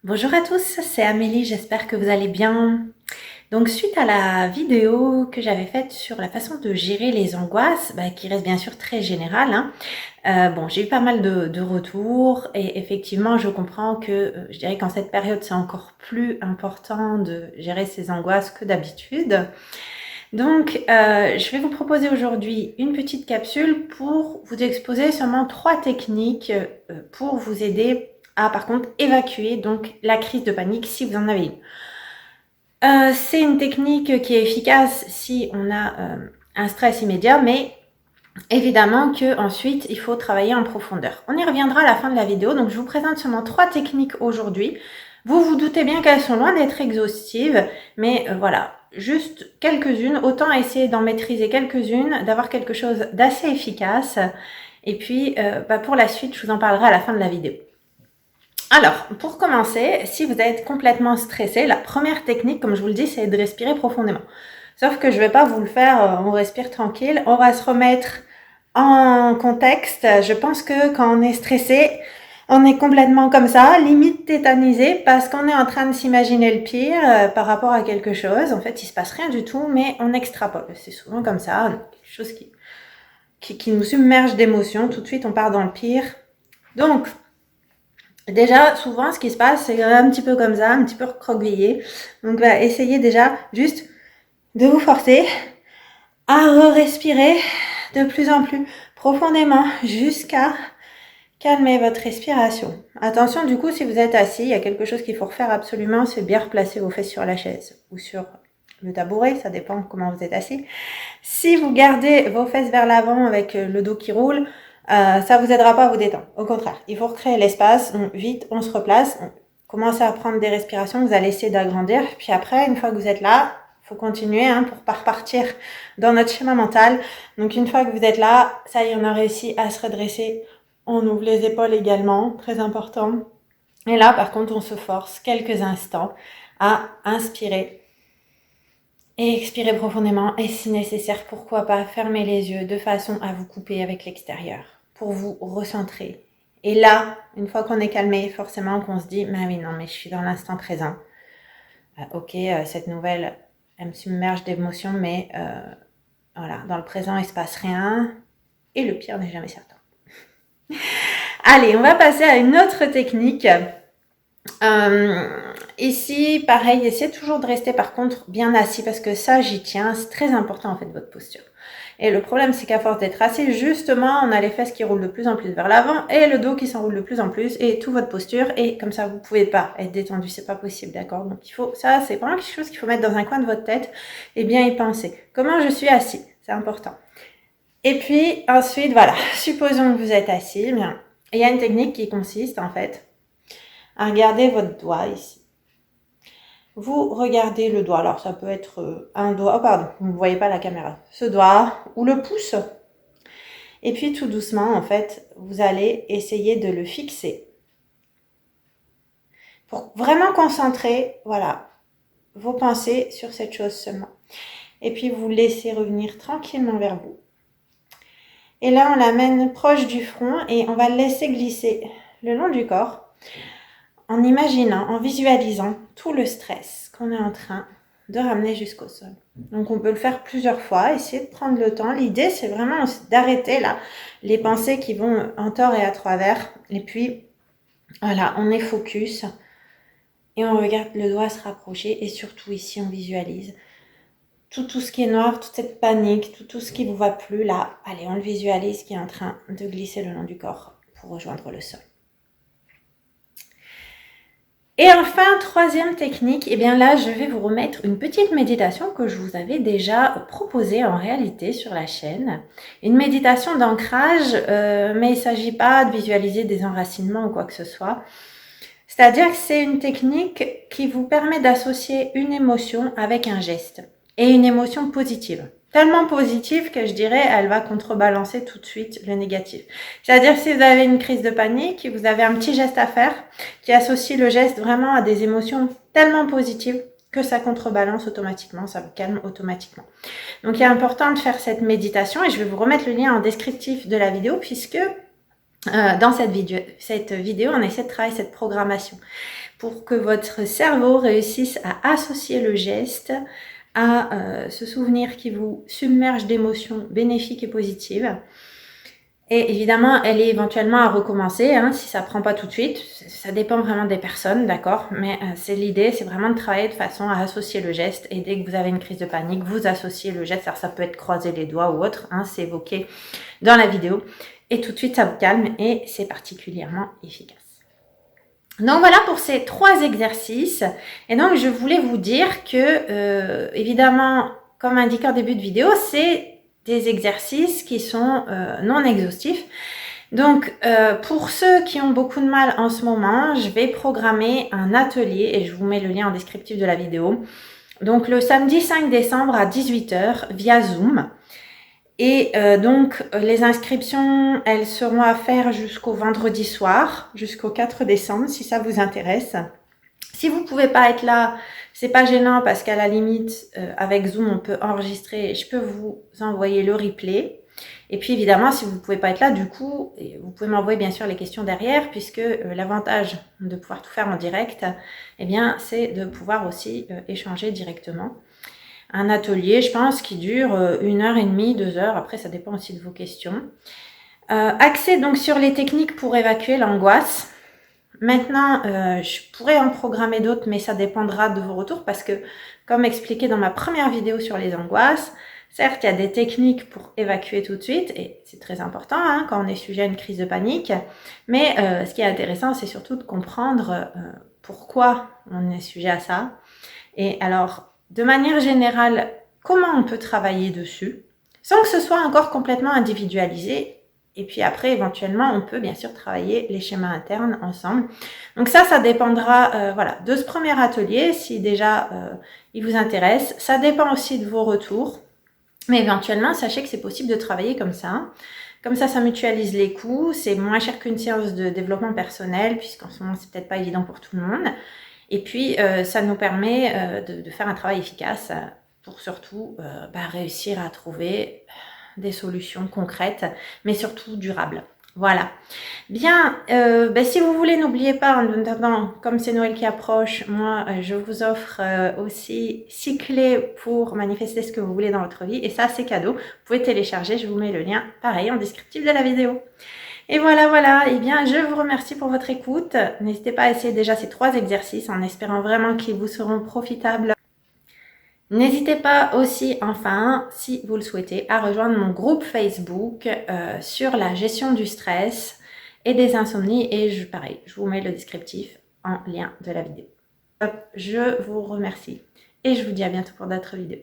Bonjour à tous, c'est Amélie, j'espère que vous allez bien. Donc suite à la vidéo que j'avais faite sur la façon de gérer les angoisses, qui reste bien sûr très générale, bon, j'ai eu pas mal de retours et effectivement je comprends que je dirais qu'en cette période c'est encore plus important de gérer ces angoisses que d'habitude. Donc je vais vous proposer aujourd'hui une petite capsule pour vous exposer seulement 3 techniques pour vous aider à par contre évacuer donc la crise de panique si vous en avez une. C'est une technique qui est efficace si on a un stress immédiat, mais évidemment que ensuite il faut travailler en profondeur. On y reviendra à la fin de la vidéo, donc je vous présente seulement 3 techniques aujourd'hui. Vous vous doutez bien qu'elles sont loin d'être exhaustives, mais voilà, juste quelques-unes, autant essayer d'en maîtriser quelques-unes, d'avoir quelque chose d'assez efficace, et puis pour la suite je vous en parlerai à la fin de la vidéo. Alors, pour commencer, si vous êtes complètement stressé, la première technique, comme je vous le dis, c'est de respirer profondément. Sauf que je ne vais pas vous le faire, on respire tranquille. On va se remettre en contexte. Je pense que quand on est stressé, on est complètement comme ça, limite tétanisé, parce qu'on est en train de s'imaginer le pire par rapport à quelque chose. En fait, il se passe rien du tout, mais on extrapole. C'est souvent comme ça, quelque chose qui nous submerge d'émotions. Tout de suite, on part dans le pire. Donc, déjà, souvent, ce qui se passe, c'est un petit peu comme ça, un petit peu recroquevillé. Donc, essayez déjà juste de vous forcer à respirer de plus en plus profondément jusqu'à calmer votre respiration. Attention, du coup, si vous êtes assis, il y a quelque chose qu'il faut refaire absolument, c'est bien replacer vos fesses sur la chaise ou sur le tabouret, ça dépend comment vous êtes assis. Si vous gardez vos fesses vers l'avant avec le dos qui roule, ça vous aidera pas à vous détendre. Au contraire, il faut recréer l'espace. Donc, vite, on se replace. Commencez à prendre des respirations. Vous allez essayer d'agrandir. Puis après, une fois que vous êtes là, faut continuer pour pas repartir dans notre schéma mental. Donc, une fois que vous êtes là, ça y est, on a réussi à se redresser. On ouvre les épaules également, très important. Et là, par contre, on se force quelques instants à inspirer et expirez profondément et si nécessaire, pourquoi pas fermer les yeux de façon à vous couper avec l'extérieur pour vous recentrer. Et là, une fois qu'on est calmé, forcément qu'on se dit mais oui, non, mais je suis dans l'instant présent. Cette nouvelle, elle me submerge d'émotions, mais voilà, dans le présent, il se passe rien et le pire n'est jamais certain. Allez, on va passer à une autre technique. Ici, pareil, essayez toujours de rester par contre bien assis parce que ça, j'y tiens. C'est très important en fait votre posture. Et le problème, c'est qu'à force d'être assis, justement, on a les fesses qui roulent de plus en plus vers l'avant et le dos qui s'enroule de plus en plus et toute votre posture. Et comme ça, vous pouvez pas être détendu, c'est pas possible, d'accord? Donc il faut, ça, c'est vraiment quelque chose qu'il faut mettre dans un coin de votre tête et bien y penser. Comment je suis assis? C'est important. Et puis ensuite, voilà, supposons que vous êtes assis, bien, il y a une technique qui consiste en fait à regarder votre doigt ici. Vous regardez le doigt, alors ça peut être un doigt, vous ne voyez pas la caméra, ce doigt ou le pouce. Et puis tout doucement, en fait, vous allez essayer de le fixer. Pour vraiment concentrer, voilà, vos pensées sur cette chose seulement. Et puis vous laissez revenir tranquillement vers vous. Et là, on l'amène proche du front et on va le laisser glisser le long du corps. En imaginant, en visualisant tout le stress qu'on est en train de ramener jusqu'au sol. Donc on peut le faire plusieurs fois, essayer de prendre le temps. L'idée, c'est vraiment d'arrêter là les pensées qui vont en tort et à travers. Et puis, voilà, on est focus et on regarde le doigt se rapprocher et surtout ici, on visualise tout ce qui est noir, toute cette panique, tout ce qui ne vous va plus là. Allez, on le visualise qui est en train de glisser le long du corps pour rejoindre le sol. Et enfin, troisième technique, et bien là, je vais vous remettre une petite méditation que je vous avais déjà proposée en réalité sur la chaîne. Une méditation d'ancrage, mais il ne s'agit pas de visualiser des enracinements ou quoi que ce soit. C'est-à-dire que c'est une technique qui vous permet d'associer une émotion avec un geste et une émotion positive. Tellement positive que je dirais, elle va contrebalancer tout de suite le négatif. C'est-à-dire si vous avez une crise de panique, vous avez un petit geste à faire qui associe le geste vraiment à des émotions tellement positives que ça contrebalance automatiquement, ça vous calme automatiquement. Donc il est important de faire cette méditation et je vais vous remettre le lien en descriptif de la vidéo puisque Dans cette vidéo, on essaie de travailler cette programmation pour que votre cerveau réussisse à associer le geste à ce souvenir qui vous submerge d'émotions bénéfiques et positives. Et évidemment, elle est éventuellement à recommencer, hein, si ça prend pas tout de suite. Ça dépend vraiment des personnes, d'accord? Mais c'est l'idée, c'est vraiment de travailler de façon à associer le geste. Et dès que vous avez une crise de panique, vous associez le geste. Alors ça peut être croiser les doigts ou autre, hein, c'est évoqué dans la vidéo. Et tout de suite, ça vous calme et c'est particulièrement efficace. Donc voilà pour ces 3 exercices. Et donc je voulais vous dire que, évidemment, comme indiqué en début de vidéo, c'est des exercices qui sont non exhaustifs. Donc pour ceux qui ont beaucoup de mal en ce moment, je vais programmer un atelier et je vous mets le lien en descriptif de la vidéo. Donc le samedi 5 décembre à 18 h via Zoom. Et donc, les inscriptions, elles seront à faire jusqu'au vendredi soir, jusqu'au 4 décembre, si ça vous intéresse. Si vous pouvez pas être là, c'est pas gênant parce qu'à la limite, avec Zoom, on peut enregistrer et je peux vous envoyer le replay. Et puis évidemment, si vous pouvez pas être là, du coup, vous pouvez m'envoyer bien sûr les questions derrière puisque l'avantage de pouvoir tout faire en direct, eh bien, c'est de pouvoir aussi échanger directement. Un atelier, je pense, qui dure 1h30, 2 heures. Après, ça dépend aussi de vos questions. Axé donc sur les techniques pour évacuer l'angoisse. Maintenant, je pourrais en programmer d'autres, mais ça dépendra de vos retours parce que, comme expliqué dans ma première vidéo sur les angoisses, certes, il y a des techniques pour évacuer tout de suite, et c'est très important hein, quand on est sujet à une crise de panique. Mais ce qui est intéressant, c'est surtout de comprendre pourquoi on est sujet à ça. Et alors, de manière générale, comment on peut travailler dessus sans que ce soit encore complètement individualisé. Et puis après, éventuellement, on peut bien sûr travailler les schémas internes ensemble. Donc ça dépendra voilà, de ce premier atelier, si déjà il vous intéresse. Ça dépend aussi de vos retours. Mais éventuellement, sachez que c'est possible de travailler comme ça. Comme ça mutualise les coûts. C'est moins cher qu'une séance de développement personnel, puisqu'en ce moment, c'est peut-être pas évident pour tout le monde. Et puis, ça nous permet de faire un travail efficace pour surtout réussir à trouver des solutions concrètes, mais surtout durables. Voilà. Bien, si vous voulez, n'oubliez pas, en attendant, comme c'est Noël qui approche, moi, je vous offre aussi 6 clés pour manifester ce que vous voulez dans votre vie. Et ça, c'est cadeau. Vous pouvez télécharger, je vous mets le lien, pareil, en descriptif de la vidéo. Et voilà, eh bien je vous remercie pour votre écoute. N'hésitez pas à essayer déjà ces 3 exercices en espérant vraiment qu'ils vous seront profitables. N'hésitez pas aussi, enfin, si vous le souhaitez, à rejoindre mon groupe Facebook sur la gestion du stress et des insomnies. Et pareil, je vous mets le descriptif en lien de la vidéo. Je vous remercie et je vous dis à bientôt pour d'autres vidéos.